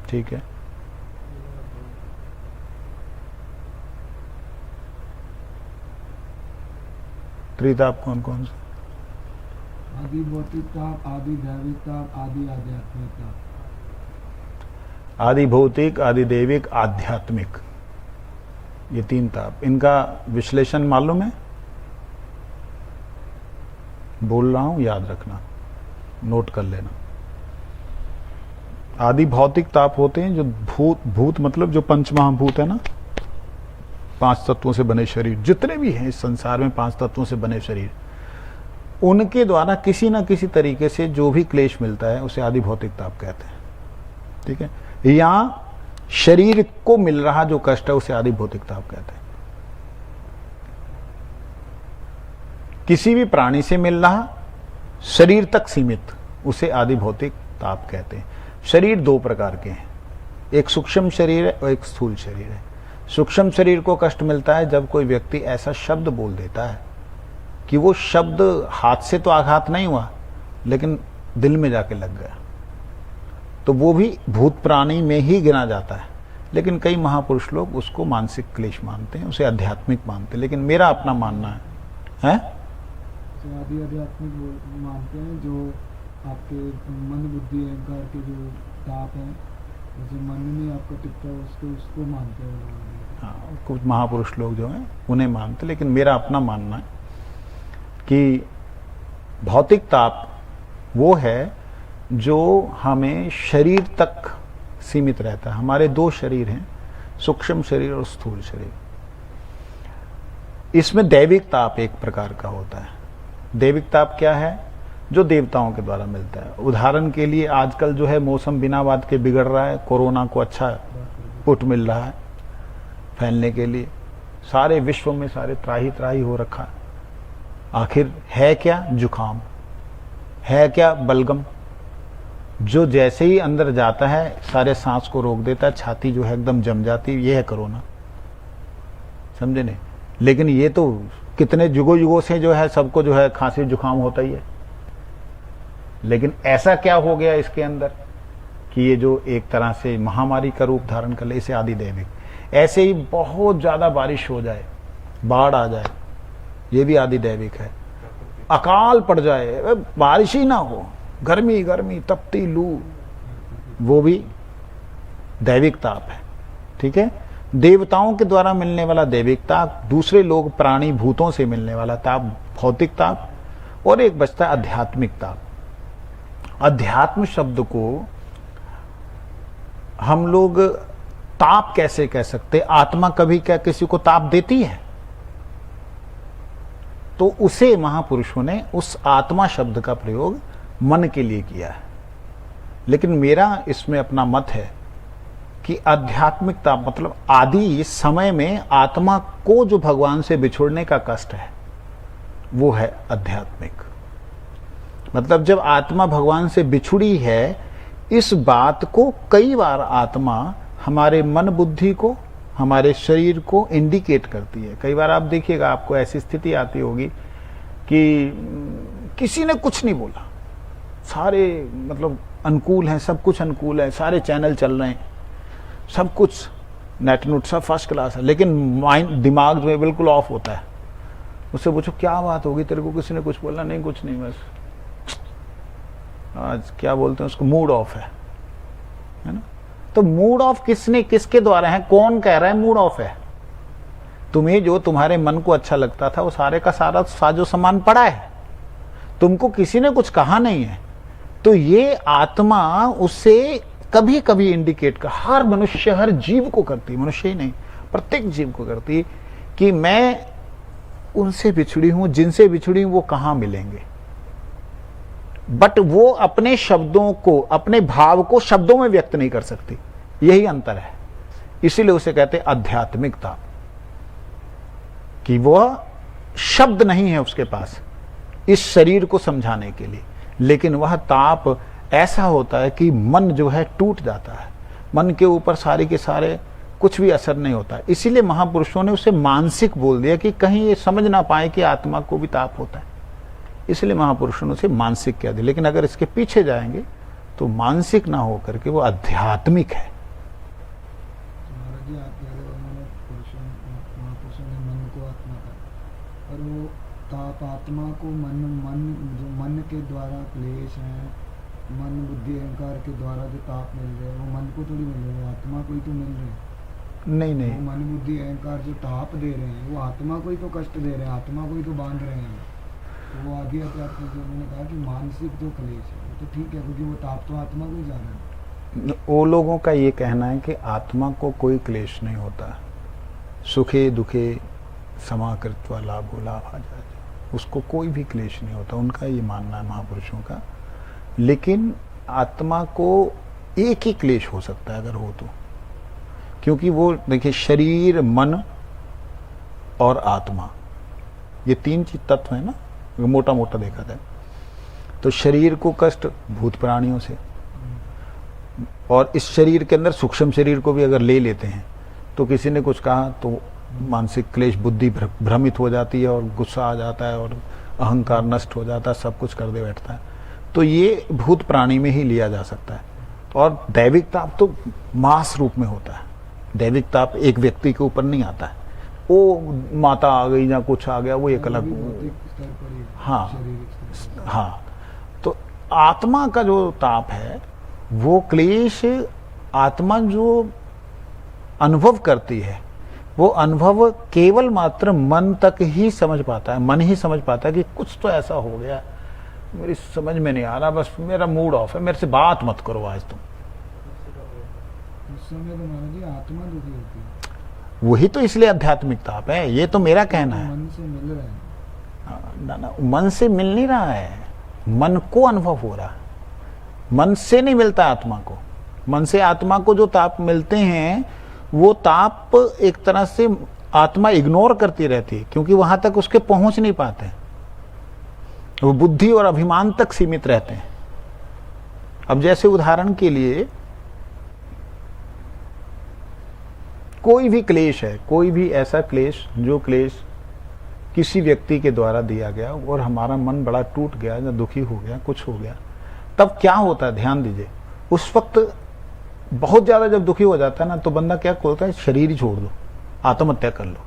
ठीक है। त्रिताप कौन कौन से? आदि भौतिक ताप, आदि दैविक ताप, आदि आध्यात्मिक ताप। आदि भौतिक, आदि दैविक, आध्यात्मिक, ये 3 ताप। इनका विश्लेषण मालूम है? बोल रहा हूं, याद रखना, नोट कर लेना। आदि भौतिक ताप होते हैं जो भूत मतलब जो पंचमहाभूत है ना, 5 तत्वों से बने शरीर, जितने भी हैं इस संसार में 5 तत्वों से बने शरीर, उनके द्वारा किसी ना किसी तरीके से जो भी क्लेश मिलता है उसे आदि भौतिक ताप कहते हैं। ठीक है। यहां शरीर को मिल रहा जो कष्ट है उसे आदि भौतिक ताप कहते हैं। किसी भी प्राणी से मिल रहा शरीर तक सीमित उसे आदि भौतिक ताप कहते हैं। शरीर 2 प्रकार के हैं, एक सूक्ष्म शरीर है और एक स्थूल शरीर है। सूक्ष्म शरीर को कष्ट मिलता है जब कोई व्यक्ति ऐसा शब्द बोल देता है कि वो शब्द हाथ से तो आघात नहीं हुआ लेकिन दिल में जाके लग गया, तो वो भी भूत प्राणी में ही गिना जाता है। लेकिन कई महापुरुष लोग उसको मानसिक क्लेश मानते हैं, उसे आध्यात्मिक मानते हैं। लेकिन मेरा अपना मानना है आदि आध्यात्मिक मानते हैं जो आपके मन बुद्धि अहंकार के जो ताप हैं, जैसे मन में आपका टिकता है उसको मानते हैं। हाँ, कुछ महापुरुष लोग जो हैं उन्हें मानते। लेकिन मेरा अपना मानना है कि भौतिक ताप वो है जो हमें शरीर तक सीमित रहता है। हमारे 2 शरीर हैं, सूक्ष्म शरीर और स्थूल शरीर। इसमें दैविक ताप एक प्रकार का होता है। दैविक ताप क्या है? जो देवताओं के द्वारा मिलता है। उदाहरण के लिए आजकल जो है मौसम बिना बात के बिगड़ रहा है, कोरोना को अच्छा पुट मिल रहा है फैलने के लिए। सारे विश्व में सारे त्राही त्राही हो रखा है। आखिर है क्या? जुकाम है क्या? बलगम, जो जैसे ही अंदर जाता है सारे सांस को रोक देता है, छाती जो है एकदम जम जाती है। ये है कोरोना, समझे नहीं? लेकिन ये तो कितने युगों युगों से जो है सबको जो है खांसी जुकाम होता ही है। लेकिन ऐसा क्या हो गया इसके अंदर कि ये जो एक तरह से महामारी का रूप धारण कर ले, इसे आदि दैविक। ऐसे ही बहुत ज्यादा बारिश हो जाए, बाढ़ आ जाए, ये भी आदि दैविक है। अकाल पड़ जाए, बारिश ही ना हो, गर्मी गर्मी तपती लू, वो भी दैविक ताप है। ठीक है। देवताओं के द्वारा मिलने वाला दैविक ताप, दूसरे लोग प्राणी भूतों से मिलने वाला ताप भौतिक ताप, और एक बचता है आध्यात्मिक ताप। अध्यात्म शब्द को हम लोग ताप कैसे कह सकते? आत्मा कभी क्या किसी को ताप देती है? तो उसे महापुरुषों ने उस आत्मा शब्द का प्रयोग मन के लिए किया है। लेकिन मेरा इसमें अपना मत है कि आध्यात्मिकता मतलब आदि समय में आत्मा को जो भगवान से बिछुड़ने का कष्ट है वो है आध्यात्मिक। मतलब जब आत्मा भगवान से बिछुड़ी है, इस बात को कई बार आत्मा हमारे मन बुद्धि को, हमारे शरीर को इंडिकेट करती है। कई बार आप देखिएगा, आपको ऐसी स्थिति आती होगी कि किसी ने कुछ नहीं बोला, सारे मतलब अनुकूल हैं, सब कुछ अनुकूल है, सारे चैनल चल रहे हैं, सब कुछ नेट नोट सब फर्स्ट क्लास है, लेकिन माइंड दिमाग जो है बिल्कुल ऑफ होता है। उससे पूछो क्या बात होगी, तेरे को किसी ने कुछ बोला? नहीं, कुछ नहीं, बस आज क्या बोलते हैं उसको, मूड ऑफ है ना। तो मूड ऑफ किसने, किसके द्वारा है? कौन कह रहा है मूड ऑफ है? तुम्हें जो तुम्हारे मन को अच्छा लगता था वो सारे का सारा साजो सामान पड़ा है, तुमको किसी ने कुछ कहा नहीं है। तो ये आत्मा उससे कभी कभी इंडिकेट कर, हर मनुष्य हर जीव को करती, मनुष्य ही नहीं प्रत्येक जीव को करती कि मैं उनसे बिछड़ी हूं, जिनसे बिछड़ी हूं वो कहां मिलेंगे। बट वो अपने शब्दों को, अपने भाव को शब्दों में व्यक्त नहीं कर सकती, यही अंतर है। इसीलिए उसे कहते हैं आध्यात्मिकता, कि वह शब्द नहीं है उसके पास इस शरीर को समझाने के लिए, लेकिन वह ताप ऐसा होता है कि मन जो है टूट जाता है, मन के ऊपर सारे के सारे कुछ भी असर नहीं होता। इसीलिए महापुरुषों ने उसे मानसिक बोल दिया कि कहीं ये समझ ना पाए कि आत्मा को भी ताप होता है, इसलिए महापुरुषों ने उसे मानसिक कह दिया। लेकिन अगर इसके पीछे जाएंगे तो मानसिक ना होकर के वो आध्यात्मिक है। महाराज जी, आप कह रहे हो महापुरुषों ने मन को आत्मा का, और वो ताप आत्मा को जो मन के द्वारा क्लेश है, मन बुद्धि अहंकार के द्वारा जो ताप मिल रहे हैं, वो मन को थोड़ी मिल रहे हैं, आत्मा को ही तो मिल रहे हैं। नहीं नहीं, वो मन बुद्धि अहंकार जो ताप दे रहे हैं वो आत्मा को ही तो कष्ट दे रहे हैं, आत्मा को ही तो बांध रहे हैं। तो वो आगे आपने जो उन्होंने कहा कि मानसिक जो क्लेश है वो तो ठीक है, क्योंकि वो ताप तो आत्मा को ही जा रहा है। वो लोगों का ये कहना है कि आत्मा को कोई क्लेश नहीं होता, सुखे दुखे समाकृत्वा लाभो लाभाजा, उसको कोई भी क्लेश नहीं होता, उनका ये मानना है महापुरुषों का। लेकिन आत्मा को एक ही क्लेश हो सकता है अगर हो तो, क्योंकि वो देखिए शरीर मन और आत्मा ये तीन चीज तत्व है ना, मोटा मोटा देखा जाए तो शरीर को कष्ट भूत प्राणियों से, और इस शरीर के अंदर सूक्ष्म शरीर को भी अगर ले लेते हैं तो किसी ने कुछ कहा तो मानसिक क्लेश, बुद्धि भ्रमित हो जाती है और गुस्सा आ जाता है और अहंकार नष्ट हो जाता है, सब कुछ कर दे बैठता है। तो ये भूत प्राणी में ही लिया जा सकता है। और दैविक ताप तो मास रूप में होता है, दैविक ताप एक व्यक्ति के ऊपर नहीं आता है, वो माता आ गई या कुछ आ गया वो एक अलग। हाँ हाँ, तो आत्मा का जो ताप है वो क्लेश आत्मा जो अनुभव करती है वो अनुभव केवल मात्र मन तक ही समझ पाता है, मन ही समझ पाता है कि कुछ तो ऐसा हो गया मेरी समझ में नहीं आ रहा, बस मेरा मूड ऑफ है, मेरे से बात मत करो आज तुम। उस समय तो महाराज जी आत्मा दुखी होती है, वही तो इसलिए आध्यात्मिक ताप है, ये तो मेरा कहना है। मन से मिल रहा है, ना मन से मिल नहीं रहा है, मन को अनुभव हो रहा है, मन से नहीं मिलता आत्मा को। मन से आत्मा को जो ताप मिलते हैं वो ताप एक तरह से आत्मा इग्नोर करती रहती है, क्योंकि वहां तक उसके पहुंच नहीं पाते, वो बुद्धि और अभिमान तक सीमित रहते हैं। अब जैसे उदाहरण के लिए कोई भी क्लेश है, कोई भी ऐसा क्लेश जो क्लेश किसी व्यक्ति के द्वारा दिया गया और हमारा मन बड़ा टूट गया या दुखी हो गया, कुछ हो गया, तब क्या होता है ध्यान दीजिए। उस वक्त बहुत ज्यादा जब दुखी हो जाता है ना तो बंदा क्या बोलता है, शरीर ही छोड़ दो, आत्महत्या कर लो।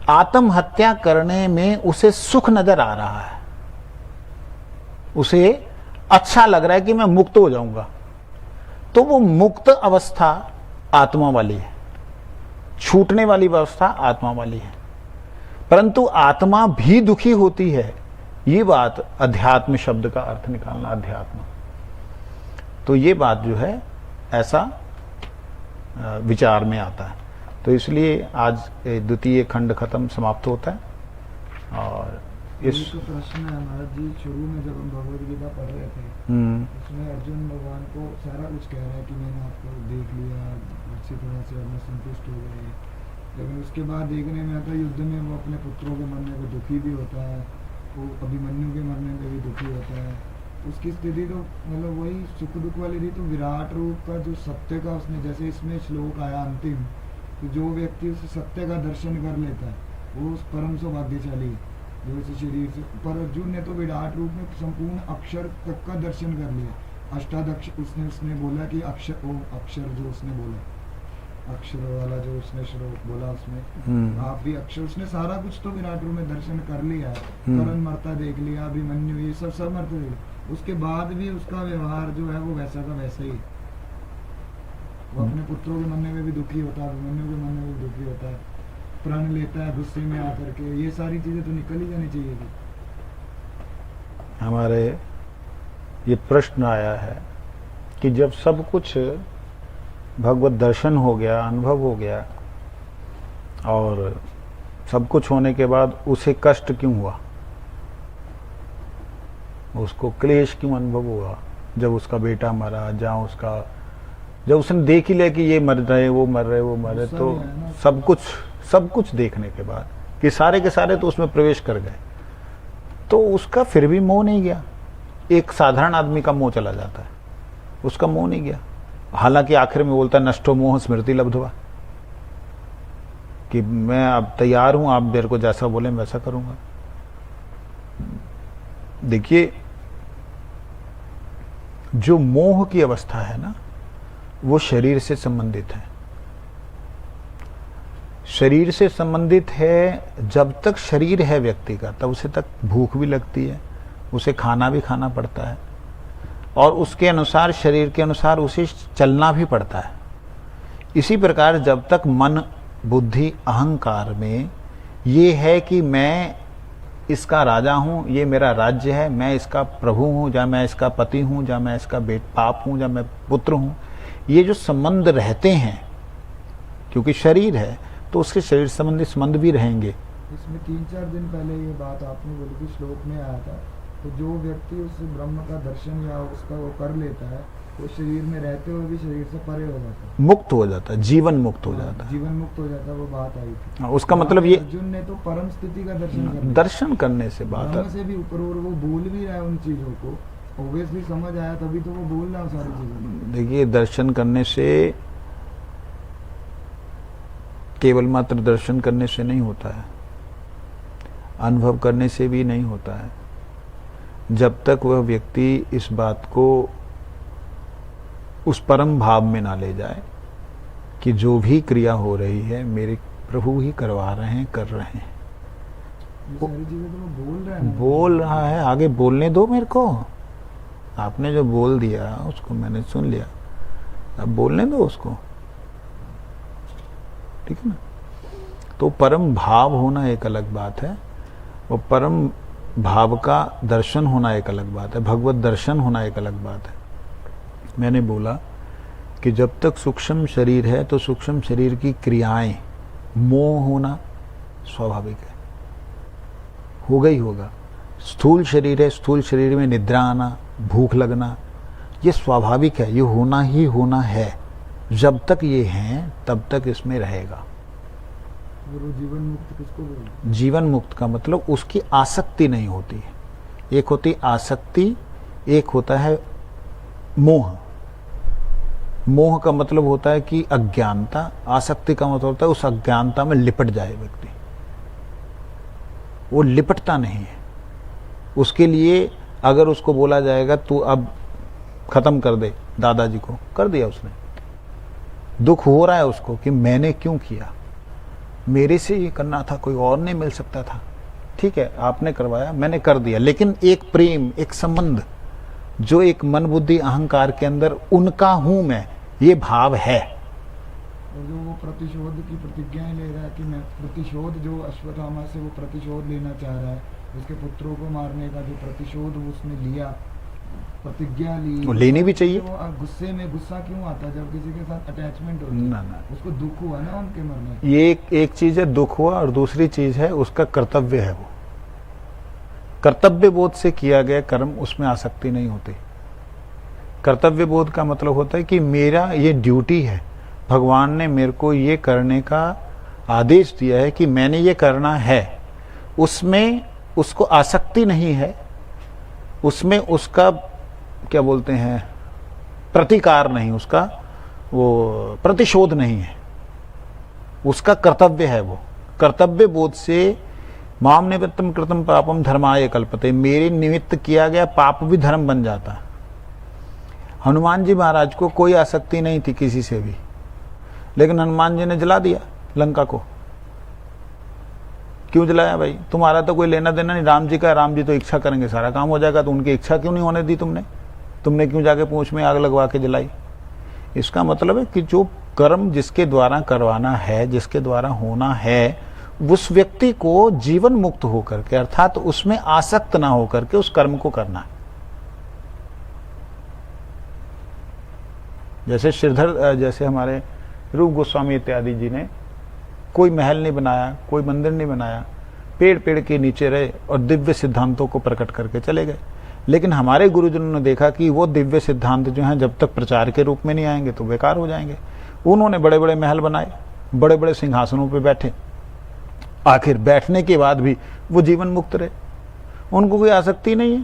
आत्महत्या करने में उसे सुख नजर आ रहा है, उसे अच्छा लग रहा है कि मैं मुक्त हो जाऊंगा, तो वो मुक्त अवस्था आत्मा वाली है, छूटने वाली अवस्था आत्मा वाली है। परंतु आत्मा भी दुखी होती है, ये बात अध्यात्म शब्द का अर्थ निकालना, अध्यात्म। तो ये बात जो है ऐसा विचार में आता है। तो इसलिए आज द्वितीय खंड खत्म समाप्त होता है। और इस तो प्रश्न है महाराज जी, शुरू में जब हम भगवद गीता पढ़ रहे थे उसमें अर्जुन भगवान को सारा कुछ कह रहा है कि मैंने आपको देख लिया, अच्छी तरह से अपने संतुष्ट हो गए, लेकिन उसके बाद देखने में आता है युद्ध में वो अपने पुत्रों के मरने को दुखी भी होता है, वो अभिमन्यु के मरने पे भी दुखी होता है। उसकी स्थिति तो मतलब वही सुख दुख वाली थी। तो विराट रूप का जो सत्य का उसने, जैसे इसमें श्लोक आया अंतिम, कि जो व्यक्ति उस सत्य का दर्शन कर लेता है वो उस परम सौभाग्यशाली है, जो इस शरीर से। पर अर्जुन ने तो विराट रूप में संपूर्ण अक्षर तक का दर्शन कर लिया। अष्टादक्ष उसने बोला कि अक्षर, वो अक्षर जो उसने बोला, अक्षर वाला जो उसने श्लोक बोला उसमें आप भी अक्षर, उसने सारा कुछ तो विराट रूप में दर्शन कर लिया है। करण मरता देख लिया, अभिमन्यु, ये सब मरते देख लिया। उसके बाद भी उसका व्यवहार जो है वो वैसा का वैसा ही। वो अपने पुत्रों के मरने में भी दुखी होता है, अभिमन्यु के मरने में भी दुखी होता है, प्रण लेता है गुस्से में आकर के। ये सारी चीजें तो निकल ही जानी चाहिए थी। हमारे ये प्रश्न आया है कि जब सब कुछ भगवत दर्शन हो गया, अनुभव हो गया, और सब कुछ होने के बाद उसे कष्ट क्यों हुआ, उसको क्लेश क्यों अनुभव हुआ? जब उसका बेटा मरा, जब उसने देख ही लिया कि ये मर रहे, वो मर रहे, वो मर रहे, तो सब कुछ देखने के बाद कि सारे के सारे तो उसमें प्रवेश कर गए, तो उसका फिर भी मोह नहीं गया। एक साधारण आदमी का मोह चला जाता है, उसका मोह नहीं गया। हालांकि आखिर में बोलता है नष्टो मोह स्मृति लब्धवा, कि मैं अब तैयार हूं, आप मेरे को जैसा बोले वैसा करूंगा। देखिए, जो मोह की अवस्था है ना, वो शरीर से संबंधित है। शरीर से संबंधित है। जब तक शरीर है व्यक्ति का, तब उसे तक भूख भी लगती है, उसे खाना भी खाना पड़ता है, और उसके अनुसार, शरीर के अनुसार उसे चलना भी पड़ता है। इसी प्रकार जब तक मन, बुद्धि, अहंकार में ये है कि मैं इसका राजा हूं, ये मेरा राज्य है, मैं इसका प्रभु हूं, या मैं इसका पति हूं, या मैं इसका बाप हूं, या मैं पुत्र हूं, ये जो संबंध रहते हैं, क्योंकि शरीर है तो उसके शरीर संबंधी संबंध भी रहेंगे। इसमें 3-4 दिन पहले ये बात आपने बोली थी, श्लोक में आया था, तो जो व्यक्ति उस ब्रह्म का दर्शन या उसका वो कर लेता है, वो शरीर में रहते हुए भी शरीर से परे हो जाता है, मुक्त हो जाता है, जीवन मुक्त हो जाता है। जीवन मुक्त हो जाता है, वो बात आई थी। उसका मतलब ये अर्जुन ने तो परम स्थिति का दर्शन कर लिया। दर्शन करने से बात ब्रह्म है। से भी ऊपर, और वो बोल भी रहा है उन चीजों को, ऑब्वियसली समझ आया तभी तो वो बोल रहा है सारी चीजें। देखिए, दर्शन करने से, केवल मात्र दर्शन करने से नहीं होता है, अनुभव करने से भी नहीं होता है। जब तक वह व्यक्ति इस बात को उस परम भाव में ना ले जाए कि जो भी क्रिया हो रही है मेरे प्रभु ही करवा रहे हैं, कर रहे हैं। ये सारी चीजें तो वो बोल रहा है, बोल रहा है, आगे बोलने दो मेरे को। आपने जो बोल दिया उसको मैंने सुन लिया, अब बोलने दो उसको, ठीक है ना। तो परम भाव होना एक अलग बात है, और परम भाव का दर्शन होना एक अलग बात है, भगवत दर्शन होना एक अलग बात है। मैंने बोला कि जब तक सूक्ष्म शरीर है तो सूक्ष्म शरीर की क्रियाएं, मोह होना स्वाभाविक है, होगा ही होगा। स्थूल शरीर है, स्थूल शरीर में निद्रा आना, भूख लगना, ये स्वाभाविक है, ये होना ही होना है। जब तक ये हैं तब तक इसमें रहेगा। वो जीवन मुक्त किसको बोलते हैं? जीवन मुक्त का मतलब उसकी आसक्ति नहीं होती है। एक होती आसक्ति, एक होता है मोह। मोह का मतलब होता है कि अज्ञानता, आसक्ति का मतलब होता है उस अज्ञानता में लिपट जाए व्यक्ति। वो लिपटता नहीं है। उसके लिए अगर उसको बोला जाएगा तू अब खत्म कर दे दादाजी को, कर दिया उसने। दुख हो रहा है उसको कि मैंने क्यों किया, मेरे से ये करना था, कोई और नहीं मिल सकता था। ठीक है, आपने करवाया, मैंने कर दिया, लेकिन एक प्रेम, एक संबंध जो एक मन बुद्धि अहंकार के अंदर उनका हूं मैं, ये भाव है। और जो वो प्रतिशोध की प्रतिज्ञाएं ले रहा है कि मैं प्रतिशोध, जो अश्वत्थामा से वो प्रतिशोध लेना चाह रहा है, उसके पुत्रों को मारने का जो प्रतिशोध उसने लिया, प्रतिज्ञा ली, वो लेनी भी चाहिए। वो गुस्से में, गुस्सा क्यों आता है जब किसी के साथ अटैचमेंट होती है? ना, उसको दुख हुआ ना उनके मरने। ये एक चीज है दुख हुआ, और दूसरी चीज है उसका कर्तव्य है। वो कर्तव्य बोध से किया गया कर्म, उसमें आसक्ति नहीं होती। कर्तव्य बोध का मतलब होता है कि मेरा ये ड्यूटी है, भगवान ने मेरे को ये करने का आदेश दिया है कि मैंने ये करना है, उसमें उसको आसक्ति नहीं है, उसमें उसका क्या बोलते हैं प्रतिकार नहीं, उसका वो प्रतिशोध नहीं है, उसका कर्तव्य है। वो कर्तव्य बोध से माम निमित्तम कृतम पापम धर्माय कल्पते, मेरे निमित्त किया गया पाप भी धर्म बन जाता। हनुमान जी महाराज को कोई आसक्ति नहीं थी किसी से भी, लेकिन हनुमान जी ने जला दिया लंका को। क्यों जलाया भाई? तुम्हारा तो कोई लेना देना नहीं, राम जी का, राम जी तो इच्छा करेंगे सारा काम हो जाएगा, तो उनकी इच्छा क्यों नहीं होने दी तुमने क्यों जाके पूंछ में आग लगवा के जलाई? इसका मतलब है कि जो कर्म जिसके द्वारा करवाना है, जिसके द्वारा होना है, उस व्यक्ति को जीवन मुक्त होकर के, अर्थात उसमें आसक्त ना होकर के उस कर्म को करना है। जैसे श्रीधर, जैसे हमारे रूप गोस्वामी इत्यादि जी ने कोई महल नहीं बनाया, कोई मंदिर नहीं बनाया, पेड़ पेड़ के नीचे रहे और दिव्य सिद्धांतों को प्रकट करके चले गए। लेकिन हमारे गुरुजनों ने देखा कि वो दिव्य सिद्धांत जो हैं जब तक प्रचार के रूप में नहीं आएंगे तो बेकार हो जाएंगे। उन्होंने बड़े बड़े महल बनाए, बड़े बड़े सिंहासनों पर बैठे, आखिर बैठने के बाद भी वो जीवन मुक्त रहे, उनको कोई आसक्ति नहीं है।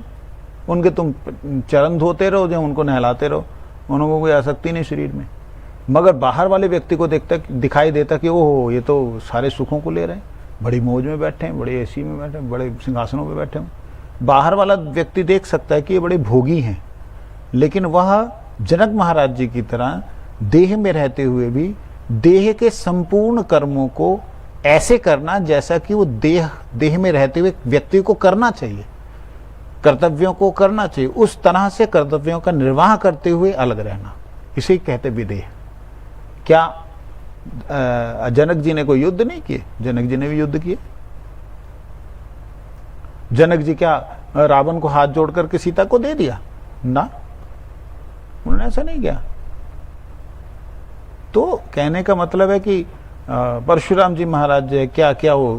उनके तुम चरण धोते रहो या उनको नहलाते रहो, उनको कोई आसक्ति नहीं शरीर में। मगर बाहर वाले व्यक्ति को दिखाई देता कि ओहो ये तो सारे सुखों को ले रहे हैं, बड़ी मौज में बैठे हैं, बड़े एसी में बैठे हैं, बड़े सिंहासनों में बैठे हैं। बाहर वाला व्यक्ति देख सकता है कि ये बड़े भोगी हैं, लेकिन वह जनक महाराज जी की तरह देह में रहते हुए भी देह के संपूर्ण कर्मों को ऐसे करना जैसा कि वो देह में रहते हुए व्यक्ति को करना चाहिए, कर्तव्यों को करना चाहिए, उस तरह से कर्तव्यों का निर्वाह करते हुए अलग रहना, इसे कहते विदेह। क्या जनक जी ने कोई युद्ध नहीं किए? जनक जी ने भी युद्ध किए। जनक जी क्या रावण को हाथ जोड़कर के सीता को दे दिया? ना, उन्होंने ऐसा नहीं किया। तो कहने का मतलब है कि परशुराम जी महाराज क्या वो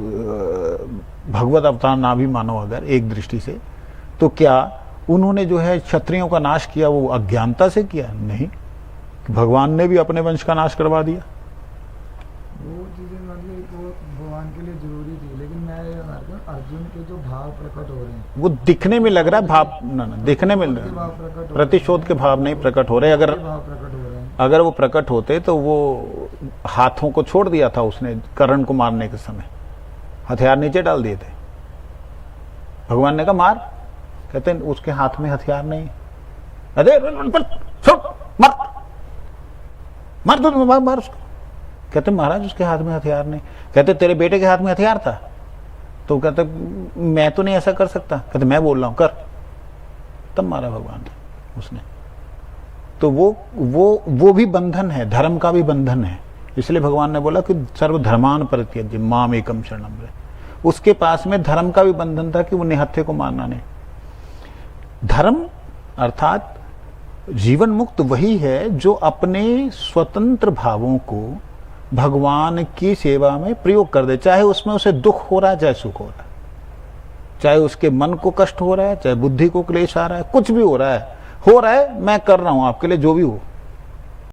भगवत अवतार ना भी मानो अगर एक दृष्टि से, तो क्या उन्होंने जो है क्षत्रियों का नाश किया वो अज्ञानता से किया? नहीं, भगवान ने भी अपने वंश का नाश करवा दिया। वो चीजें मतलब वो भगवान के लिए जरूरी थी, लेकिन मैं ये मानता हूँ अर्जुन के जो भाव प्रकट हो रहे हैं वो दिखने में लग रहा है भाव, ना दिखने में प्रतिशोध के भाव नहीं प्रकट हो रहे। अगर वो प्रकट होते तो वो हाथों को छोड़ दिया था उसने कर्ण को मारने के समय, हथियार नीचे डाल दिए थे। भगवान ने कहा मार, कहते हैं उसके हाथ में हथियार नहीं। अरे मार दो, मार उसको। कहते महाराज उसके हाथ में हथियार नहीं। कहते तेरे बेटे के हाथ में हथियार था। तो कहते मैं तो नहीं ऐसा कर सकता। कहते मैं बोल रहा हूं कर। तब मारा भगवान ने उसने। तो वो भी बंधन है, धर्म का भी बंधन है। इसलिए भगवान ने बोला कि सर्वधर्मान परित्यज्य माम एकम शरणम व्रज। उसके पास में धर्म का भी बंधन था कि वो निहत्थे को मानना नहीं। धर्म अर्थात जीवन मुक्त वही है जो अपने स्वतंत्र भावों को भगवान की सेवा में प्रयोग कर दे, चाहे उसमें उसे दुख हो रहा है चाहे सुख हो रहा है, चाहे उसके मन को कष्ट हो रहा है चाहे बुद्धि को क्लेश आ रहा है, कुछ भी हो रहा है मैं कर रहा हूं आपके लिए, जो भी हो